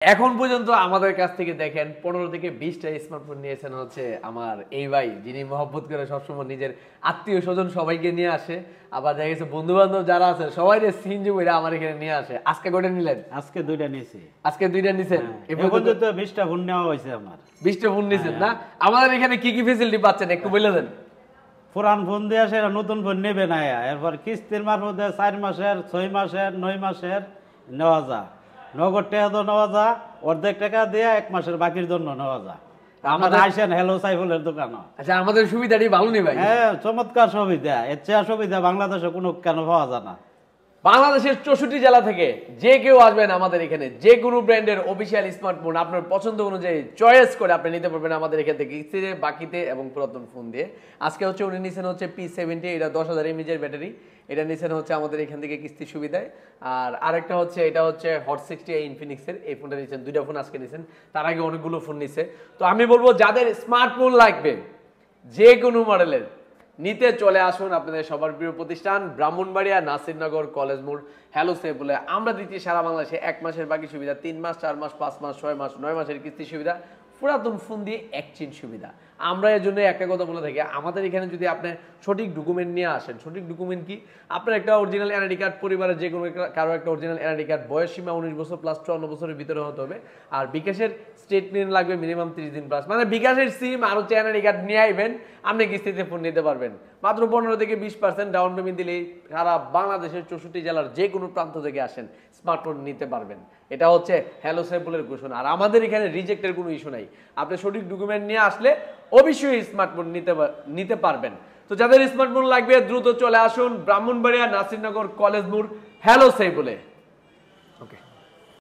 এখন পর্যন্ত আমাদের কাছ থেকে দেখেন 15 থেকে 20টা স্মার্টফোন নিয়েছেন হচ্ছে আমার এই ভাই, যিনি মহব্বত করে সবসময় নিজের আত্মীয় স্বজন সবাইকে নিয়ে আসে, আবার দেখা গেছে বন্ধু বান্ধব যারা আছে সবাই সিনজু করে আমার এখানে নিয়ে আসে। আজকে কয়টা নিলেন? আজকে দুইটা নিয়েছি। আজকে দুইটা নিছেন? এ পর্যন্ত 20টা ফোন নেওয়া হয়েছে আমার। 20টা ফোন নিছেন না? আমাদের এখানে কি কি ফ্যাসিলিটি পাচ্ছেন একটু বলে দেন। পুরান ফোন দিয়ে আসে, নতুন ফোন নেবে না, এরপর কিস্তির মারফতে 4 মাসের 6 মাসের 9 মাসের নেওয়া যায়, নগদ টাকা তো নেওয়া যায়, অর্ধেক টাকা দিয়ে 1 মাসের বাকির জন্য নেওয়া যায়। আমাদের আইসেন হ্যালো সাইফুলের দোকান। আচ্ছা, আমাদের সুবিধাটি ভালো নেই ভাই? হ্যাঁ, চমৎকার সুবিধা। এর চেয়ে সুবিধা বাংলাদেশে কোনো কেন পাওয়া যায় না। বাংলাদেশের 64 জেলা থেকে যে কেউ আসবেন আমাদের এখানে, যে কোনো ব্র্যান্ডের অফিসিয়াল স্মার্টফোন আপনার পছন্দ অনুযায়ী চয়েস করে আপনি নিতে পারবেন আমাদের এখান থেকে কিস্তিতে, বাকিতে এবং পুরাতন ফোন দিয়ে। আজকে হচ্ছে উনি নিছেন হচ্ছে P70, এটা 10,000 mAh ব্যাটারি, এটা নিছেন হচ্ছে আমাদের এখান থেকে কিস্তির সুবিধায়। আর আরেকটা হচ্ছে এটা হচ্ছে হট 60 ইনফিনিক্সের, এই ফোনটা নিছেন। দুইটা ফোন আজকে নিছেন, তার আগে অনেকগুলো ফোন নিছে। তো আমি বলবো যাদের স্মার্টফোন লাগবে যে কোনো মডেলের, নিতে চলে আসুন আপনাদের সবার প্রিয় প্রতিষ্ঠান ব্রাহ্মণবাড়িয়া নাসিরনগর কলেজ মোড় হ্যালো সাইফুলে। আমরা দিচ্ছি সারা বাংলাদেশে 1 মাসের বাকি সুবিধা, 3 মাস 4 মাস 5 মাস 6 মাস 9 মাসের কিস্তি সুবিধা, পুরাতন ফোন দিয়ে এক্সচেঞ্জ সুবিধা। আমরা এর জন্য একটা কথা বলে থাকি, আমাদের এখানে যদি আপনি সঠিক ডকুমেন্ট নিয়ে আসেন, সঠিক ডকুমেন্ট কি, আপনার একটা অরিজিনাল এনআইডি কার্ড, পরিবারের যে কোনো কারো একটা অরিজিনাল এনআইডি কার্ড, বয়স সীমা 19 বছর প্লাস 54 বছরের ভিতরে হতে হবে। আর বিকাশের স্টেটমেন্ট লাগবে মিনিমাম 30 দিন প্লাস, মানে বিকাশের সিম আর হচ্ছে এনআইডি কার্ড নিয়ে আইবেন, আপনি কিস্তিতে ফোন নিতে পারবেন। মাত্র 15 থেকে 20% ডাউন পেমেন্ট দিলেই সারা বাংলাদেশের 64 জেলার যে কোনো প্রান্ত থেকে আসেন স্মার্টফোন নিতে পারবেন। এটা হচ্ছে হ্যালো সাইফুলের ঘোষণা। আর আমাদের এখানে রিজেক্টের কোনো ইস্যু নাই, আপনি সঠিক ডকুমেন্ট নিয়ে আসলে অবশ্যই স্মার্টফোন নিতে পারবেন। তো যাদের স্মার্টফোন লাগবে দ্রুত চলে আসুন ব্রাহ্মণবাড়িয়া নাসিরনগর কলেজ মোড় হ্যালো সাইফুলে।